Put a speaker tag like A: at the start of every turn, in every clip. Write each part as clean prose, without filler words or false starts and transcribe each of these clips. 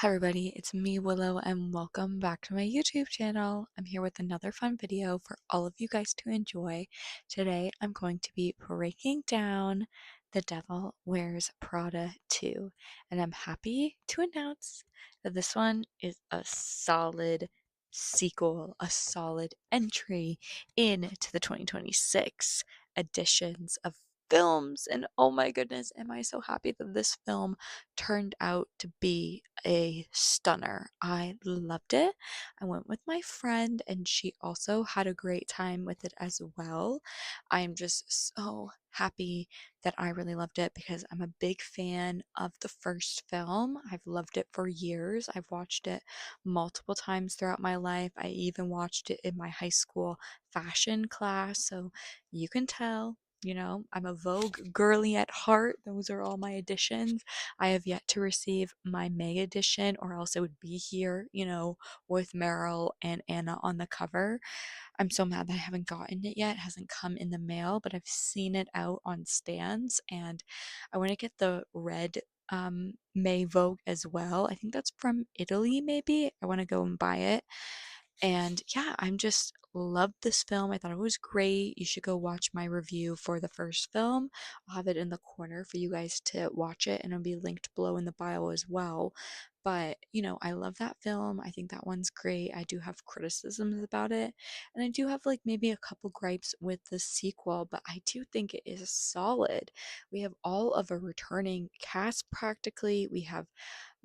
A: Hi everybody, it's me Willow and welcome back to my YouTube channel. I'm here with another fun video for all of you guys to enjoy. Today I'm going to be breaking down The Devil Wears Prada 2, and I'm happy to announce that this one is a solid sequel, a solid entry into the 2026 editions of films. And oh my goodness, am I so happy that this film turned out to be a stunner. I loved it. I went with my friend and she also had a great time with it as well. I am just so happy that I really loved it because I'm a big fan of the first film. I've loved it for years. I've watched it multiple times throughout my life. I even watched it in my high school fashion class, so you can tell. I'm a Vogue girly at heart. Those are all my editions. I have yet to receive my May edition, or else it would be here, with Meryl and Anna on the cover. I'm so mad that I haven't gotten it yet. It hasn't come in the mail, but I've seen it out on stands, and I want to get the red May Vogue as well. I think that's from Italy, maybe. I want to go and buy it. And yeah, I'm just loved this film. I thought it was great. You should go watch my review for the first film. I'll have it in the corner for you guys to watch it, and it'll be linked below in the bio as well. But, I love that film. I think that one's great. I do have criticisms about it, and I do have like maybe a couple gripes with the sequel, but I do think it is solid. We have all of a returning cast practically. We have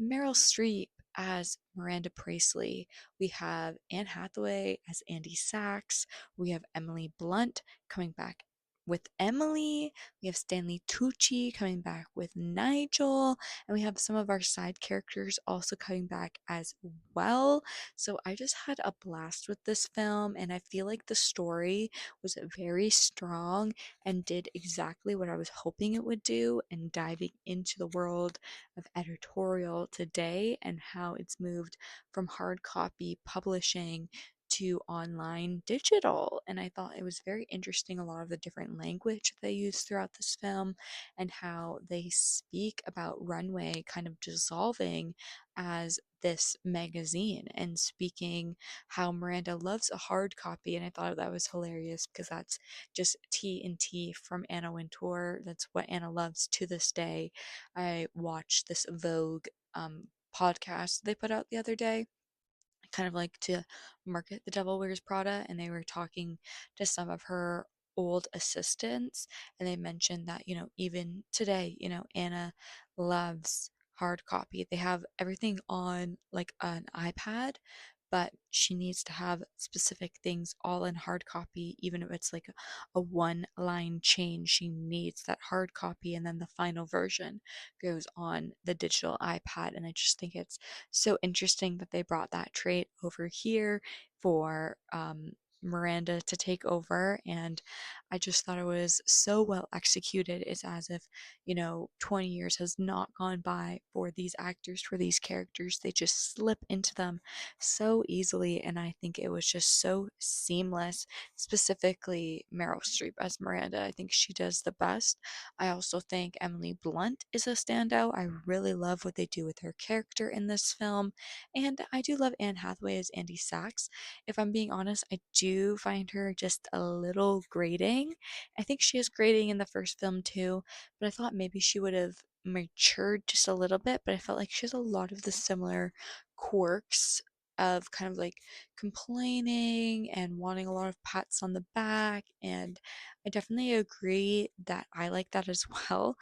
A: Meryl Streep as Miranda Priestley. We have Anne Hathaway as Andy Sachs. We have Emily Blunt coming back with Emily. We have Stanley Tucci coming back with Nigel. And we have some of our side characters also coming back as well. So I just had a blast with this film, and I feel like the story was very strong and did exactly what I was hoping it would do, and diving into the world of editorial today and how it's moved from hard copy publishing to online digital. And I thought it was very interesting, a lot of the different language they use throughout this film and how they speak about Runway kind of dissolving as this magazine, and speaking how Miranda loves a hard copy. And I thought that was hilarious because that's just T and T from Anna Wintour. That's what Anna loves to this day. I watched this Vogue podcast they put out the other day, kind of like to market The Devil Wears Prada, and they were talking to some of her old assistants, and they mentioned that, even today, Anna loves hard copy. They have everything on like an iPad, but she needs to have specific things all in hard copy, even if it's like a one line change. She needs that hard copy, and then the final version goes on the digital iPad. And I just think it's so interesting that they brought that trait over here for Miranda to take over. And I just thought it was so well executed. It's as if, 20 years has not gone by for these actors, for these characters. They just slip into them so easily. And I think it was just so seamless, specifically Meryl Streep as Miranda. I think she does the best. I also think Emily Blunt is a standout. I really love what they do with her character in this film. And I do love Anne Hathaway as Andy Sachs. If I'm being honest, I do find her just a little grating. I think she is grating in the first film too, but I thought maybe she would have matured just a little bit, but I felt like she has a lot of the similar quirks of kind of like complaining and wanting a lot of pats on the back. And I definitely agree that I like that as well.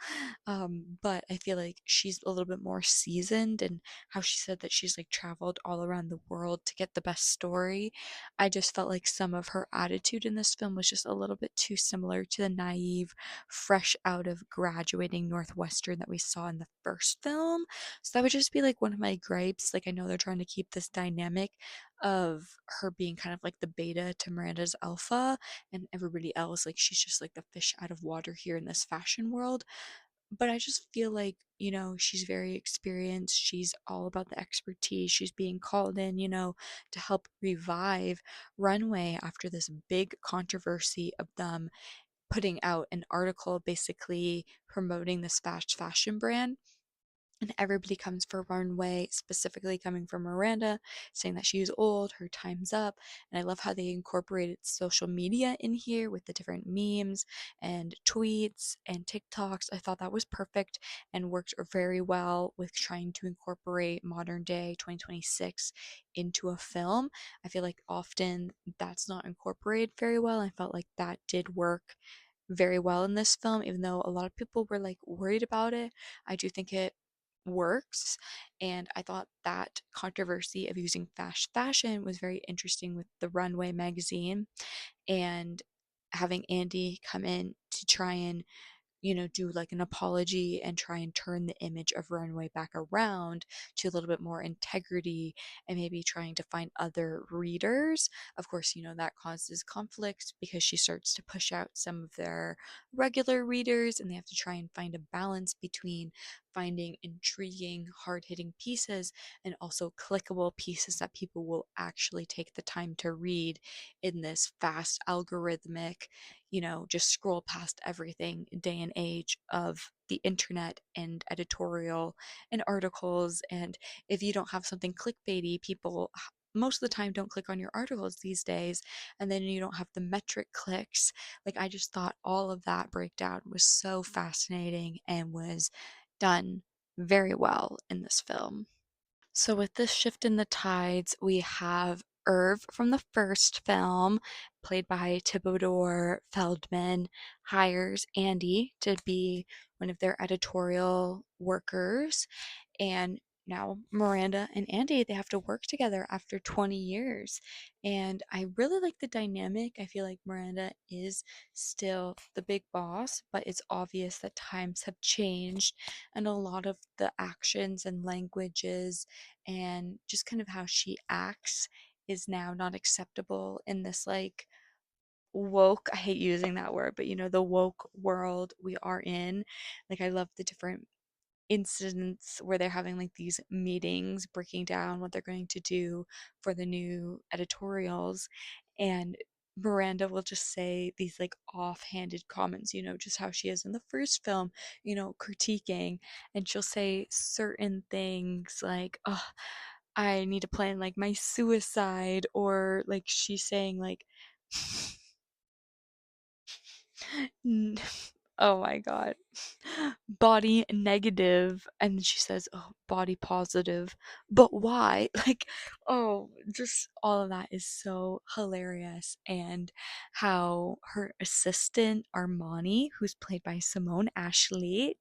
A: But I feel like she's a little bit more seasoned, and how she said that she's like traveled all around the world to get the best story. I just felt like some of her attitude in this film was just a little bit too similar to the naive, fresh out of graduating Northwestern that we saw in the first film. So that would just be like one of my gripes. Like, I know they're trying to keep this dynamic of her being kind of like the beta to Miranda's alpha, and everybody else, like, she's just like the fish out of water here in this fashion world. But I just feel like, she's very experienced. She's all about the expertise. She's being called in, to help revive Runway after this big controversy of them putting out an article basically promoting this fast fashion brand. and everybody comes for Runway, specifically coming from Miranda, saying that she's old, her time's up. And I love how they incorporated social media in here with the different memes and tweets and TikToks. I thought that was perfect and worked very well with trying to incorporate modern day 2026 into a film. I feel like often that's not incorporated very well. I felt like that did work very well in this film, even though a lot of people were like worried about it. I do think it works, and I thought that controversy of using fast fashion was very interesting with the Runway magazine, and having Andy come in to try and do like an apology and try and turn the image of Runway back around to a little bit more integrity, and maybe trying to find other readers. Of course, that causes conflict because she starts to push out some of their regular readers, and they have to try and find a balance between finding intriguing, hard hitting pieces and also clickable pieces that people will actually take the time to read in this fast algorithmic, just scroll past everything day and age of the internet and editorial and articles. And if you don't have something clickbaity, people most of the time don't click on your articles these days, and then you don't have the metric clicks. Like, I just thought all of that breakdown was so fascinating and was done very well in this film. So, with this shift in the tides, we have Irv from the first film, played by Thibodeau Feldman, hires Andy to be one of their editorial workers. And now Miranda and Andy, they have to work together after 20 years. And I really like the dynamic. I feel like Miranda is still the big boss, but it's obvious that times have changed, and a lot of the actions and languages and just kind of how she acts is now not acceptable in this like woke, I hate using that word, but the woke world we are in. Like, I love the different incidents where they're having like these meetings breaking down what they're going to do for the new editorials, and Miranda will just say these like offhanded comments, just how she is in the first film, critiquing, and she'll say certain things like, oh, I need to plan like my suicide, or like she's saying like N- oh my god, body negative, and she says, oh, body positive, but why? Like, oh, just all of that is so hilarious. And how her assistant Armani, who's played by Simone Ashley,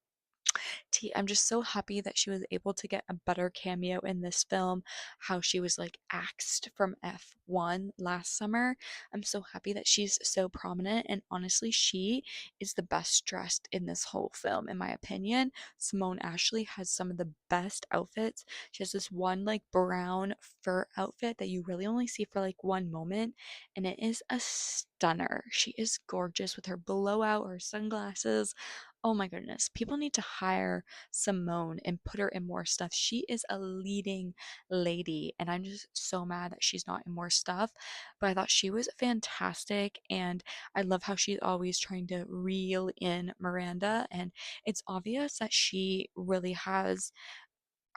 A: I'm just so happy that she was able to get a better cameo in this film. How she was like axed from F1 last summer. I'm so happy that she's so prominent, and honestly, she is the best dressed in this whole film, in my opinion. Simone Ashley has some of the best outfits. She has this one like brown fur outfit that you really only see for like one moment, and it is a stunner. She is gorgeous with her blowout, her sunglasses. Oh my goodness. People need to hire Simone and put her in more stuff. She is a leading lady, and I'm just so mad that she's not in more stuff. But I thought she was fantastic, and I love how she's always trying to reel in Miranda. And it's obvious that she really has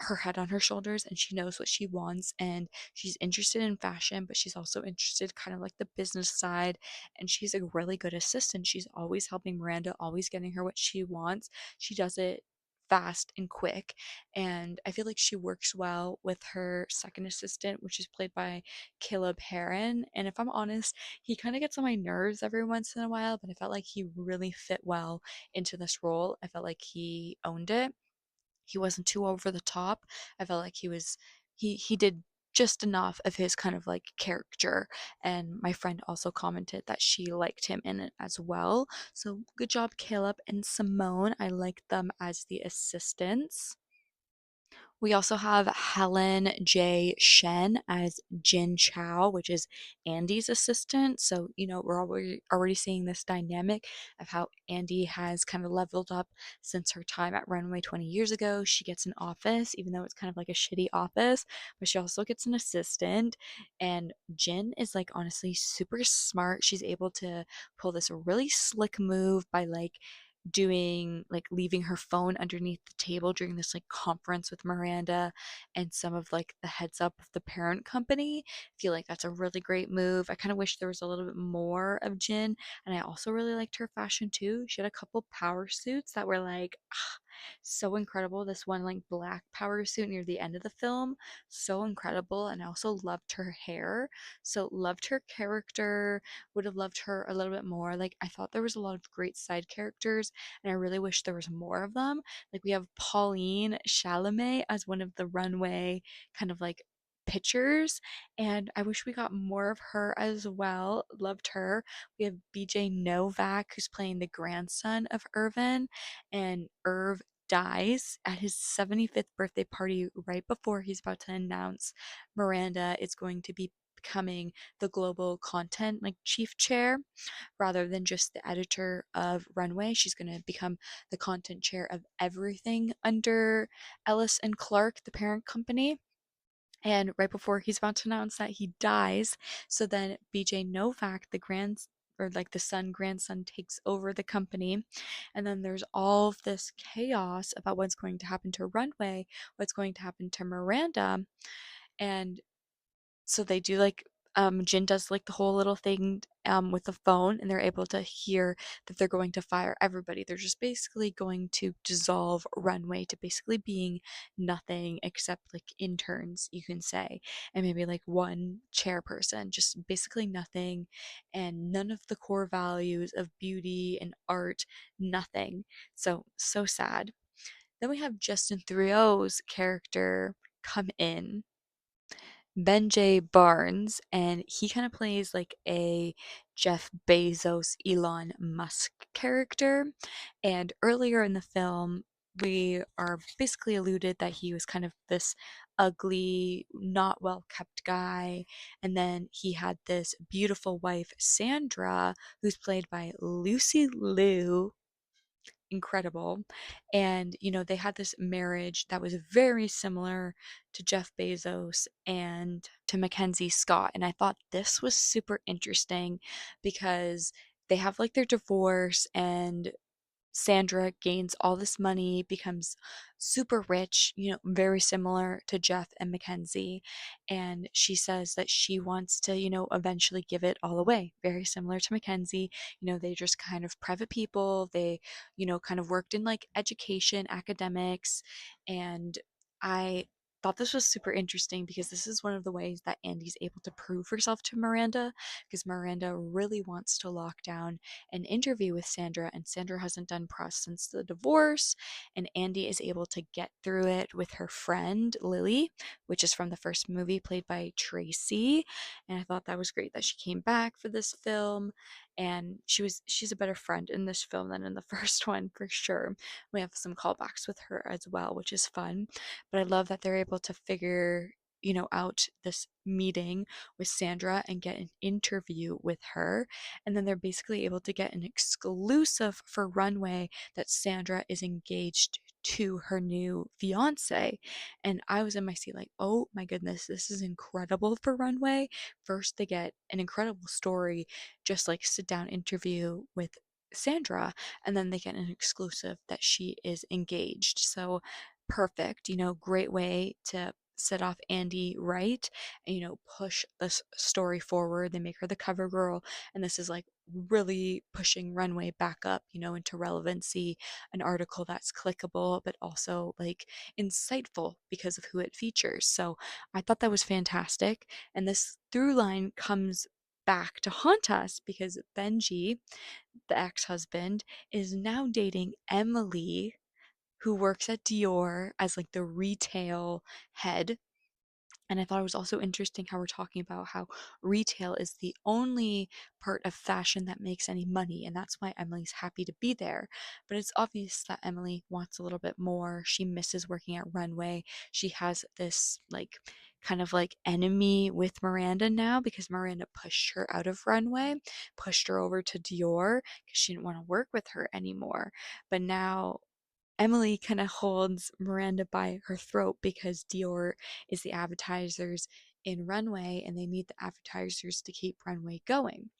A: her head on her shoulders and she knows what she wants, and she's interested in fashion, but she's also interested kind of like the business side, and she's a really good assistant. She's always helping Miranda, always getting her what she wants. She does it fast and quick, and I feel like she works well with her second assistant, which is played by Caleb Heron. And if I'm honest, he kind of gets on my nerves every once in a while, but I felt like he really fit well into this role. I felt like he owned it. He wasn't too over the top. I felt like he did just enough of his kind of like character, and my friend also commented that she liked him in it as well. So good job, Caleb and Simone. I like them as the assistants. We also have Helen J. Shen as Jin Chao, which is Andy's assistant. So, we're already seeing this dynamic of how Andy has kind of leveled up since her time at Runway 20 years ago. She gets an office, even though it's kind of like a shitty office, but she also gets an assistant. And Jin is like honestly super smart. She's able to pull this really slick move by like doing like leaving her phone underneath the table during this like conference with Miranda and some of like the heads up of the parent company. I feel like that's a really great move. I kind of wish there was a little bit more of Jin, and I also really liked her fashion too. She had a couple power suits that were like so incredible. This one like black power suit near the end of the film, so incredible, and I also loved her hair. So loved her character, would have loved her a little bit more. Like I thought there was a lot of great side characters and I really wish there was more of them. Like we have Pauline Chalamet as one of the runway kind of like pictures, and I wish we got more of her as well. Loved her. We have BJ Novak who's playing the grandson of Irvin, and Irv dies at his 75th birthday party right before he's about to announce Miranda is going to be becoming the global content like chief chair rather than just the editor of Runway. She's going to become the content chair of everything under Ellis and Clark, the parent company. And right before he's about to announce that he dies, so then BJ Novak, the grand or like the son grandson takes over the company, and then there's all of this chaos about what's going to happen to Runway, what's going to happen to Miranda, and so they do like Jin does like the whole little thing with the phone, and they're able to hear that they're going to fire everybody. They're just basically going to dissolve Runway to basically being nothing except like interns, you can say, and maybe like one chairperson, just basically nothing, and none of the core values of beauty and art, nothing. So, so sad. Then we have Justin Theroux's character come in, Benjay Barnes, and he kind of plays like a Jeff Bezos, Elon Musk character. And earlier in the film, we are basically alluded that he was kind of this ugly, not well kept guy. And then he had this beautiful wife, Sandra, who's played by Lucy Liu, incredible. And, you know, they had this marriage that was very similar to Jeff Bezos and to Mackenzie Scott. And I thought this was super interesting because they have like their divorce, and Sandra gains all this money, becomes super rich, you know, very similar to Jeff and Mackenzie. And she says that she wants to, you know, eventually give it all away, very similar to Mackenzie. You know, they just kind of private people. They, you know, kind of worked in like education, academics. And I thought this was super interesting because this is one of the ways that Andy's able to prove herself to Miranda, because Miranda really wants to lock down an interview with Sandra, and Sandra hasn't done press since the divorce, and Andy is able to get through it with her friend Lily, which is from the first movie played by Tracy. And I thought that was great that she came back for this film, and she's a better friend in this film than in the first one for sure. We have some callbacks with her as well, which is fun. But I love that they're able to figure, you know, out this meeting with Sandra and get an interview with her, and then they're basically able to get an exclusive for Runway that Sandra is engaged to her new fiance. And I was in my seat like, oh my goodness, this is incredible for Runway. First they get an incredible story, just like sit down interview with Sandra, and then they get an exclusive that she is engaged. So perfect, you know, great way to set off Andy right and, you know, push this story forward. They make her the cover girl, and this is like really pushing Runway back up, you know, into relevancy, an article that's clickable but also like insightful because of who it features. So I thought that was fantastic, and this through line comes back to haunt us because Benji, the ex-husband, is now dating Emily, who works at Dior as like the retail head. And I thought it was also interesting how we're talking about how retail is the only part of fashion that makes any money, and that's why Emily's happy to be there. But it's obvious that Emily wants a little bit more. She misses working at Runway. She has this like kind of like enemy with Miranda now because Miranda pushed her out of Runway, pushed her over to Dior because she didn't want to work with her anymore. But now Emily kind of holds Miranda by her throat because Dior is the advertisers in Runway, and they need the advertisers to keep Runway going.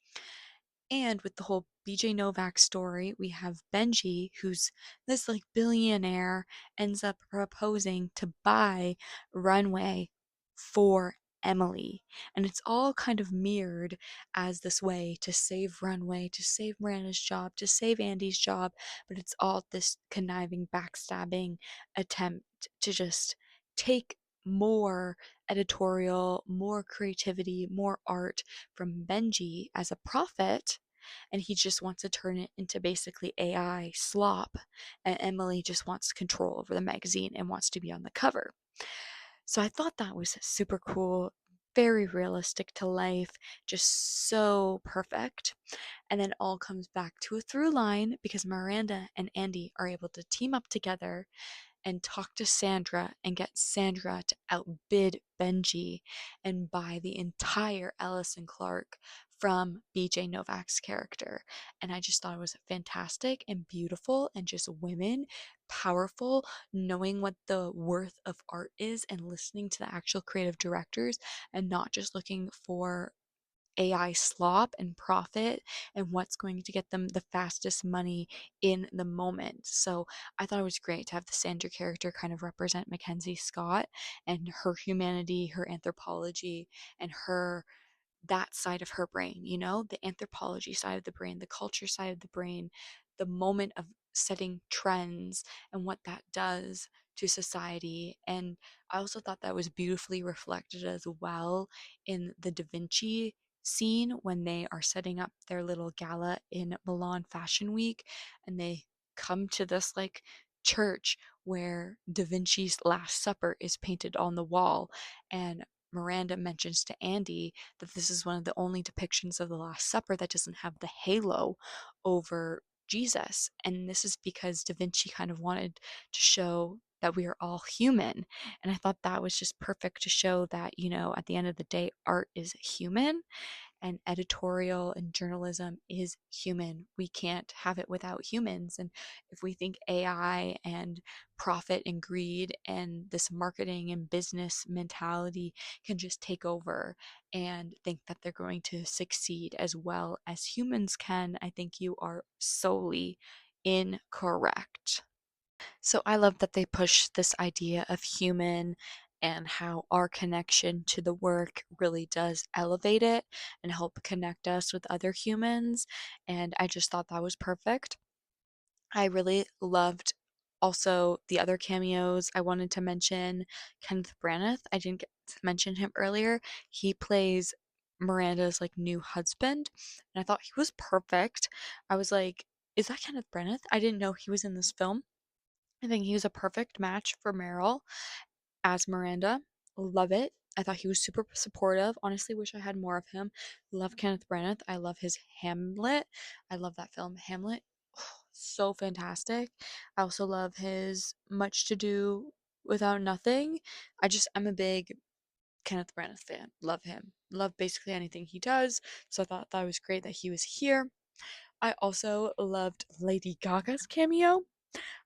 A: And with the whole BJ Novak story, we have Benji, who's this like billionaire, ends up proposing to buy Runway for Emily. And it's all kind of mirrored as this way to save Runway, to save Miranda's job, to save Andy's job, but it's all this conniving, backstabbing attempt to just take more editorial, more creativity, more art from Benji as a profit, and he just wants to turn it into basically AI slop. And Emily just wants control over the magazine and wants to be on the cover. So I thought that was super cool, very realistic to life, just so perfect. And then all comes back to a through line because Miranda and Andy are able to team up together and talk to Sandra and get Sandra to outbid Benji and buy the entire Ellison Clark from BJ Novak's character. And I just thought it was fantastic and beautiful and just women, powerful, knowing what the worth of art is and listening to the actual creative directors and not just looking for AI slop and profit and what's going to get them the fastest money in the moment. So I thought it was great to have the Sandra character kind of represent Mackenzie Scott and her humanity, her anthropology, and her that side of her brain, the anthropology side of the brain, the culture side of the brain, the moment of setting trends and what that does to society. And I also thought that was beautifully reflected as well in the Da Vinci scene when they are setting up their little gala in Milan Fashion Week and they come to this like church where Da Vinci's Last Supper is painted on the wall, and Miranda mentions to Andy that this is one of the only depictions of the Last Supper that doesn't have the halo over Jesus. And this is because Da Vinci kind of wanted to show that we are all human. And I thought that was just perfect to show that, at the end of the day, art is human and editorial and journalism is human. We can't have it without humans. And if we think AI and profit and greed and this marketing and business mentality can just take over and think that they're going to succeed as well as humans can, I think you are solely incorrect. So I love that they push this idea of human and how our connection to the work really does elevate it and help connect us with other humans. And I just thought that was perfect. I really loved also the other cameos. I wanted to mention Kenneth Branagh. I didn't get to mention him earlier. He plays Miranda's like new husband, and I thought he was perfect. I was like, is that Kenneth Branagh? I didn't know he was in this film. I think he was a perfect match for Meryl as Miranda. Love it. I thought he was super supportive. Honestly, wish I had more of him. Love Kenneth Branagh. I love his Hamlet. I love that film, Hamlet. So fantastic. I also love his Much to Do Without Nothing. I'm a big Kenneth Branagh fan. Love him. Love basically anything he does. So I thought that was great that he was here. I also loved Lady Gaga's cameo.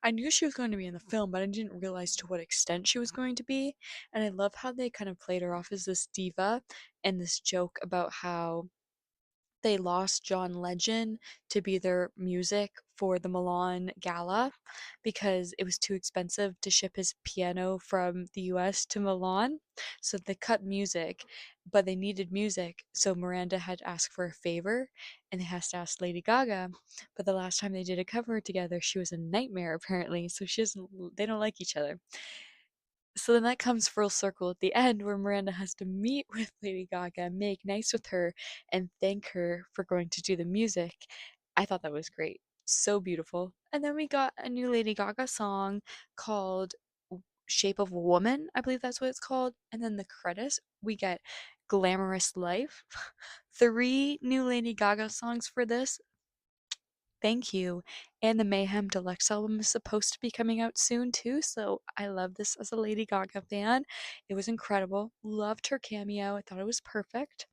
A: I knew she was going to be in the film, but I didn't realize to what extent she was going to be. And I love how they kind of played her off as this diva and this joke about how they lost John Legend to be their music for the Milan Gala because it was too expensive to ship his piano from the US to Milan. So they cut music, but they needed music. So Miranda had to ask for a favor and they has to ask Lady Gaga. But the last time they did a cover together, she was a nightmare apparently. So they don't like each other. So then that comes full circle at the end where Miranda has to meet with Lady Gaga, make nice with her, and thank her for going to do the music. I thought that was great. So beautiful. And then we got a new Lady Gaga song called Shape of a Woman. I believe that's what it's called. And then the credits, we get Glamorous Life. 3 new Lady Gaga songs for this. Thank you. And the Mayhem Deluxe album is supposed to be coming out soon too, so I love this as a Lady Gaga fan. It was incredible. Loved her cameo. I thought it was perfect.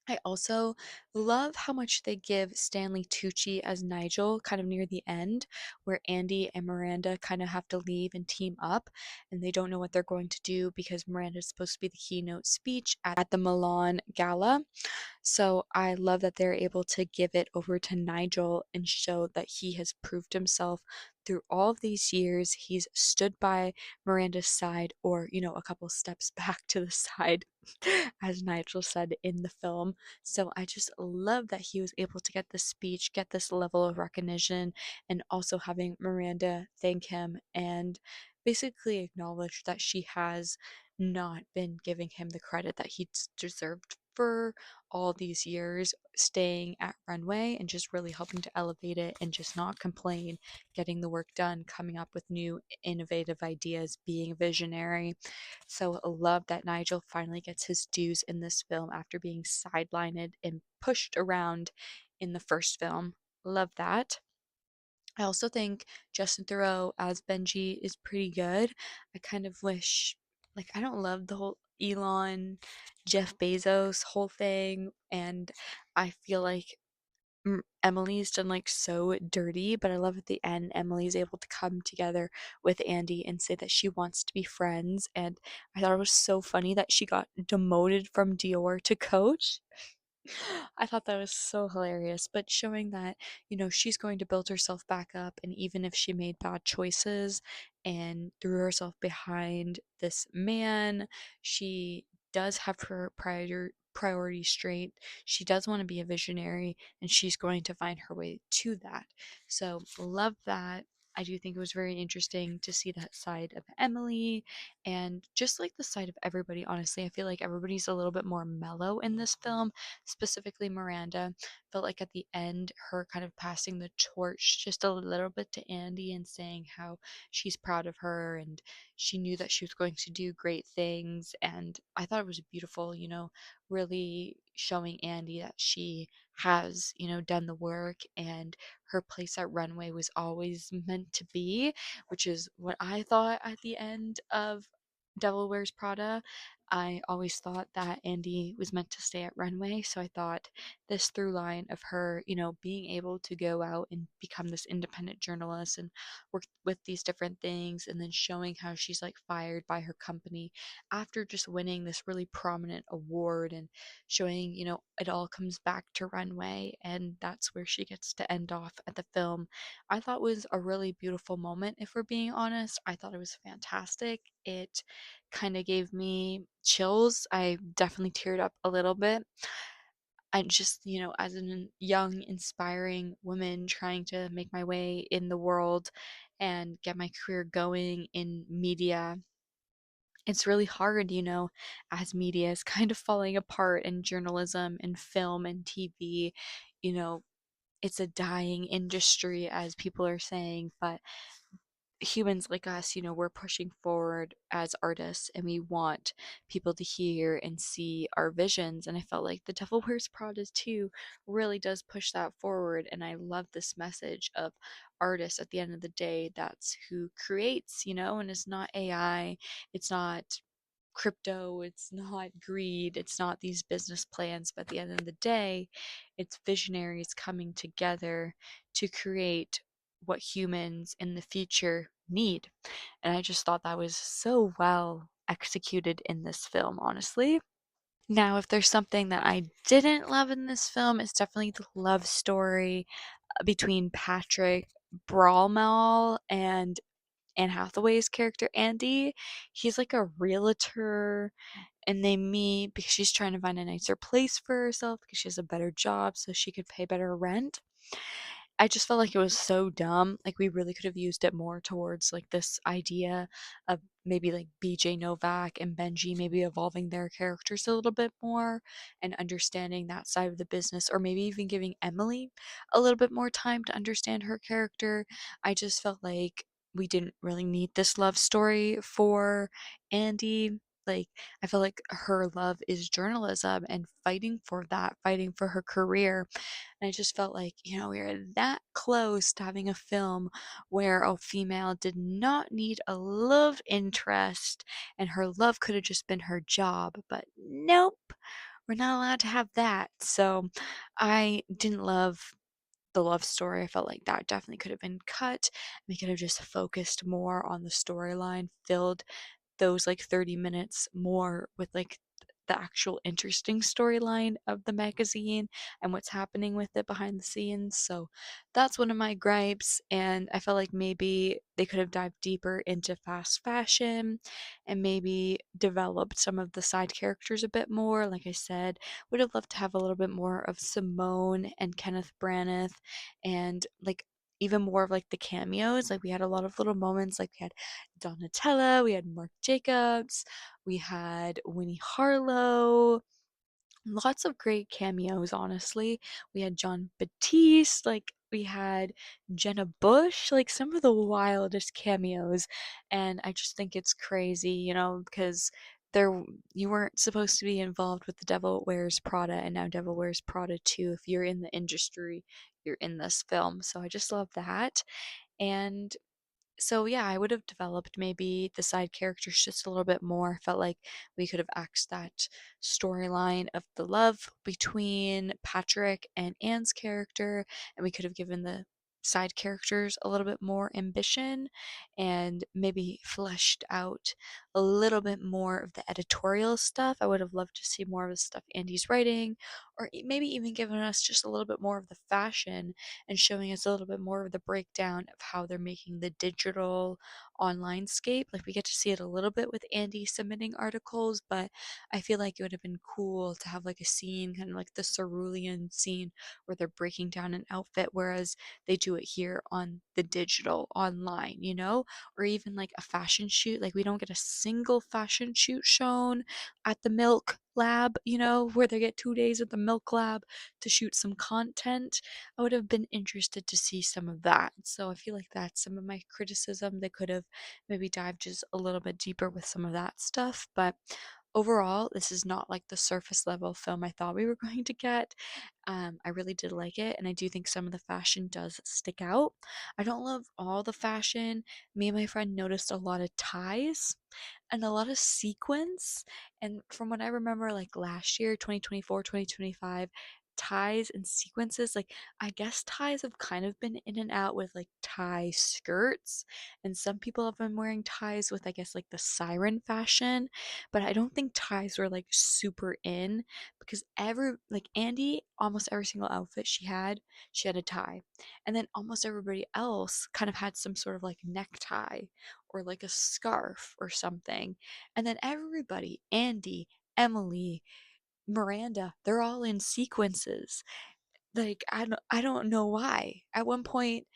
A: I also Love how much they give Stanley Tucci as Nigel kind of near the end, where Andy and Miranda kind of have to leave and team up, and they don't know what they're going to do because Miranda's supposed to be the keynote speech at the Milan Gala. So I love that they're able to give it over to Nigel and show that he has proved himself through all of these years. He's stood by Miranda's side, or, a couple steps back to the side, as Nigel said in the film. So I just love that he was able to get this speech, get this level of recognition, and also having Miranda thank him and basically acknowledge that she has not been giving him the credit that he deserved for all these years staying at Runway and just really helping to elevate it and just not complain, getting the work done, coming up with new innovative ideas, being a visionary. So I love that Nigel finally gets his dues in this film after being sidelined and pushed around in the first film. Love that. I also think Justin Theroux as Benji is pretty good. I kind of wish, like, I don't love the whole Elon, Jeff Bezos whole thing, and I feel like Emily's done like so dirty, but I love at the end Emily's able to come together with Andy and say that she wants to be friends, and I thought it was so funny that she got demoted from Dior to Coach. I thought that was so hilarious, but showing that, she's going to build herself back up, and even if she made bad choices and threw herself behind this man, she does have her priorities straight. She does want to be a visionary, and she's going to find her way to that. So, love that. I do think it was very interesting to see that side of Emily and just like the side of everybody, honestly. I feel like everybody's a little bit more mellow in this film, specifically Miranda. Felt like at the end, her kind of passing the torch just a little bit to Andy and saying how she's proud of her and she knew that she was going to do great things. And I thought it was beautiful, really showing Andy that she has, done the work and her place at Runway was always meant to be, which is what I thought at the end of Devil Wears Prada. I always thought that Andy was meant to stay at Runway, so I thought this through line of her, being able to go out and become this independent journalist and work with these different things, and then showing how she's like fired by her company after just winning this really prominent award, and showing, it all comes back to Runway, and that's where she gets to end off at the film. I thought was a really beautiful moment, if we're being honest. I thought it was fantastic. It kind of gave me chills. I definitely teared up a little bit. I just, as a young, inspiring woman trying to make my way in the world and get my career going in media, it's really hard, as media is kind of falling apart in journalism and film and TV. You know, it's a dying industry, as people are saying, but humans like us, we're pushing forward as artists and we want people to hear and see our visions. And I felt like The Devil Wears Prada too really does push that forward. And I love this message of artists at the end of the day. That's who creates, and it's not AI, it's not crypto, it's not greed, it's not these business plans, but at the end of the day, it's visionaries coming together to create what humans in the future need. And I just thought that was so well executed in this film, honestly. Now, if there's something that I didn't love in this film, it's definitely the love story between Patrick Brawlmall and Anne Hathaway's character Andy. He's like a realtor and they meet because she's trying to find a nicer place for herself because she has a better job so she could pay better rent. I just felt like it was so dumb. Like we really could have used it more towards like this idea of maybe like BJ Novak and Benji maybe evolving their characters a little bit more and understanding that side of the business, or maybe even giving Emily a little bit more time to understand her character. I just felt like we didn't really need this love story for Andy. Like, I feel like her love is journalism and fighting for that, fighting for her career. And I just felt like, we were that close to having a film where a female did not need a love interest and her love could have just been her job. But nope, we're not allowed to have that. So I didn't love the love story. I felt like that definitely could have been cut. We could have just focused more on the storyline, filled those like 30 minutes more with like the actual interesting storyline of the magazine and what's happening with it behind the scenes. So that's one of my gripes. And I felt like maybe they could have dived deeper into fast fashion and maybe developed some of the side characters a bit more. Like I said, would have loved to have a little bit more of Simone and Kenneth Branagh and like even more of like the cameos. Like we had a lot of little moments, like we had Donatella, we had Marc Jacobs, we had Winnie Harlow. Lots of great cameos, honestly. We had John Batiste, like we had Jenna Bush, like some of the wildest cameos. And I just think it's crazy, because there you weren't supposed to be involved with the Devil Wears Prada and now Devil Wears Prada 2. If you're in the industry, you're in this film. So I just love that. And so yeah, I would have developed maybe the side characters just a little bit more. Felt like we could have axed that storyline of the love between Patrick and Anne's character, and we could have given the side characters a little bit more ambition and maybe fleshed out a little bit more of the editorial stuff. I would have loved to see more of the stuff Andy's writing, or maybe even given us just a little bit more of the fashion and showing us a little bit more of the breakdown of how they're making the digital online scape. Like we get to see it a little bit with Andy submitting articles, but I feel like it would have been cool to have like a scene, kind of like the cerulean scene where they're breaking down an outfit, whereas they do it here on the digital online, or even like a fashion shoot. Like we don't get a single fashion shoot shown at the milk lab, where they get 2 days at the milk lab to shoot some content. I would have been interested to see some of that. So I feel like that's some of my criticism. They could have maybe dived just a little bit deeper with some of that stuff. But overall, this is not like the surface level film I thought we were going to get. I really did like it, and I do think some of the fashion does stick out. I don't love all the fashion. Me and my friend noticed a lot of ties and a lot of sequins. And from what I remember, like last year, 2024, 2025, ties and sequences, like I guess ties have kind of been in and out with like tie skirts. And some people have been wearing ties with, I guess, like the siren fashion. But I don't think ties were like super in because like Andy, almost every single outfit she had a tie. And then almost everybody else kind of had some sort of like necktie or like a scarf or something. And then everybody, Andy, Emily, Miranda, they're all in sequences. Like I don't know why. At one point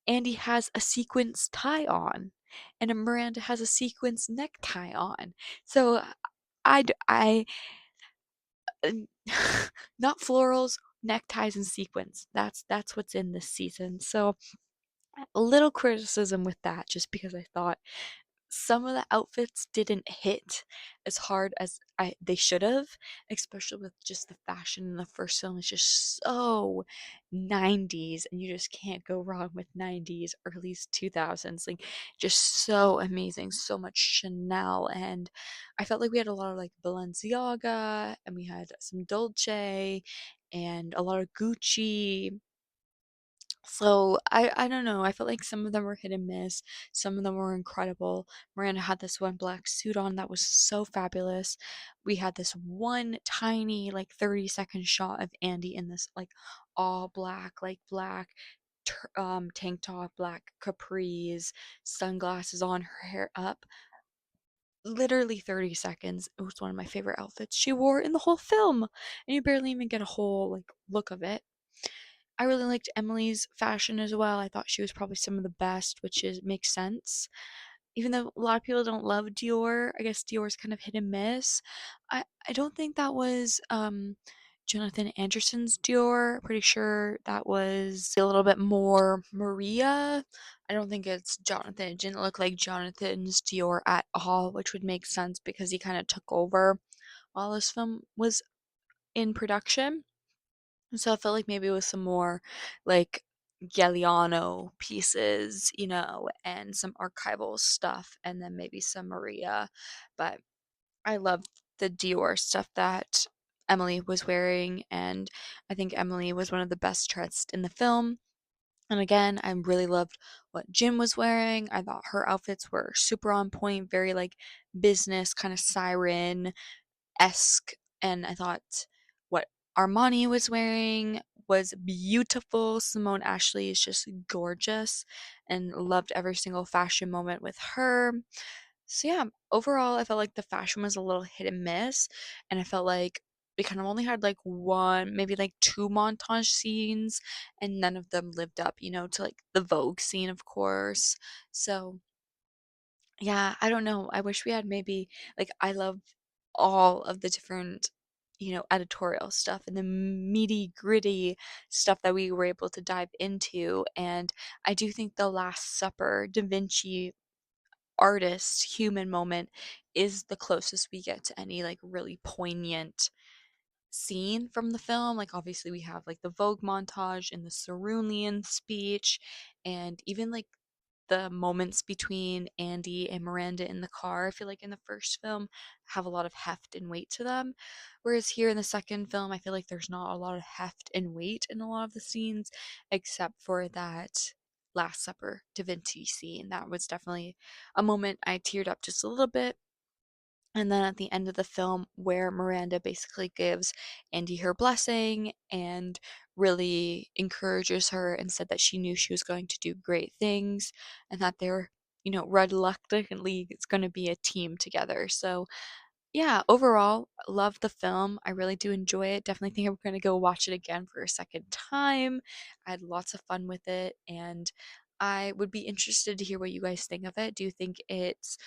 A: Andy has a sequence tie on and Miranda has a sequence necktie on. So I not florals, neckties and sequins. That's what's in this season. So a little criticism with that just because I thought some of the outfits didn't hit as hard as they should have, especially with just the fashion in the first film. It's just so 90s, and you just can't go wrong with 90s, or at least 2000s. Like, just so amazing, so much Chanel, and I felt like we had a lot of like Balenciaga, and we had some Dolce, and a lot of Gucci. So I don't know. I felt like some of them were hit and miss. Some of them were incredible. Miranda had this one black suit on that was so fabulous. We had this one tiny like 30-second shot of Andy in this like all black, like black tank top, black capris, sunglasses on, her hair up. Literally 30 seconds. It was one of my favorite outfits she wore in the whole film. And you barely even get a whole like look of it. I really liked Emily's fashion as well. I thought she was probably some of the best, which is makes sense. Even though a lot of people don't love Dior, I guess Dior's kind of hit and miss. I don't think that was Jonathan Anderson's Dior. Pretty sure that was a little bit more Maria. I don't think it's Jonathan. It didn't look like Jonathan's Dior at all, which would make sense because he kind of took over while this film was in production. And so I felt like maybe it was some more like Galliano pieces, and some archival stuff, and then maybe some Maria. But I love the Dior stuff that Emily was wearing, and I think Emily was one of the best dressed in the film. And again, I really loved what Jin was wearing. I thought her outfits were super on point, very like business kind of siren esque. And I thought what Armani was wearing was beautiful. Simone Ashley is just gorgeous and loved every single fashion moment with her. So yeah, overall, I felt like the fashion was a little hit and miss, and I felt like we kind of only had like one, maybe like two montage scenes, and none of them lived up, to like the Vogue scene, of course. So yeah, I don't know. I wish we had maybe like I love all of the different, editorial stuff and the meaty, gritty stuff that we were able to dive into. And I do think the Last Supper, Da Vinci artist human moment is the closest we get to any like really poignant scene from the film. Like obviously we have like the Vogue montage and the cerulean speech, and even like the moments between Andy and Miranda in the car, I feel like in the first film have a lot of heft and weight to them. Whereas here in the second film, I feel like there's not a lot of heft and weight in a lot of the scenes, except for that Last Supper Da Vinci scene. That was definitely a moment I teared up just a little bit. And then at the end of the film, where Miranda basically gives Andy her blessing and really encourages her and said that she knew she was going to do great things and that they're, reluctantly it's going to be a team together. So yeah, overall, love the film. I really do enjoy it. Definitely think I'm going to go watch it again for a second time. I had lots of fun with it, and I would be interested to hear what you guys think of it. Do you think it's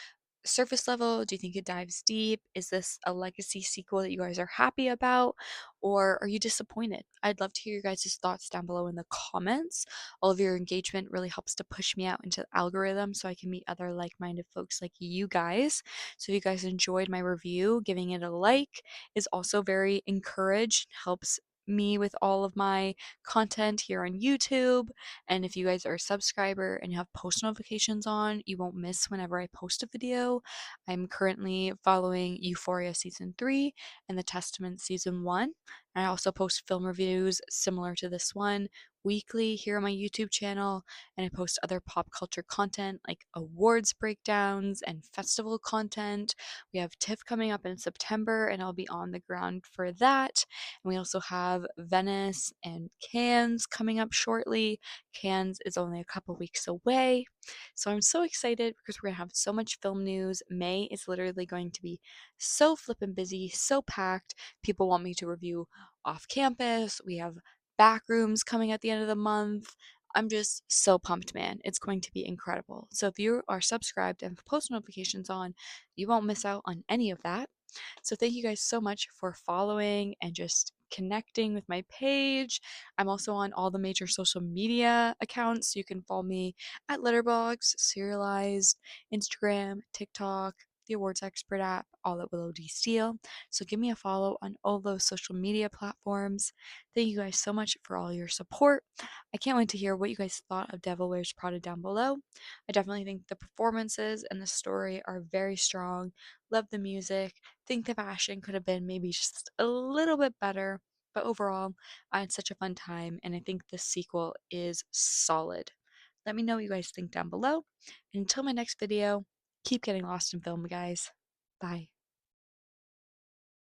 A: surface level? Do you think it dives deep? Is this a legacy sequel that you guys are happy about? Or are you disappointed? I'd love to hear your guys' thoughts down below in the comments. All of your engagement really helps to push me out into the algorithm so I can meet other like minded folks like you guys. So if you guys enjoyed my review, giving it a like is also very encouraged, helps me with all of my content here on YouTube. And if you guys are a subscriber and you have post notifications on, you won't miss whenever I post a video. I'm currently following Euphoria Season 3 and The Testament Season 1. I also post film reviews similar to this one weekly here on my YouTube channel, and I post other pop culture content like awards breakdowns and festival content. We have TIFF coming up in September, and I'll be on the ground for that. And we also have Venice and Cannes coming up shortly. Cannes is only a couple weeks away. So I'm so excited because we're going to have so much film news. May is literally going to be so flippin' busy, so packed. People want me to review off campus. We have back rooms coming at the end of the month. I'm just so pumped, man. It's going to be incredible. So if you are subscribed and have post notifications on, you won't miss out on any of that. So thank you guys so much for following and just connecting with my page. I'm also on all the major social media accounts. You can follow me at Letterboxd, Serialized, Instagram, TikTok, the Awards Expert app, all at Willow D. Steele. So give me a follow on all those social media platforms. Thank you guys so much for all your support. I can't wait to hear what you guys thought of Devil Wears Prada down below. I definitely think the performances and the story are very strong. Love the music. Think the fashion could have been maybe just a little bit better. But overall, I had such a fun time, and I think the sequel is solid. Let me know what you guys think down below. And until my next video, keep getting lost in film, guys. Bye.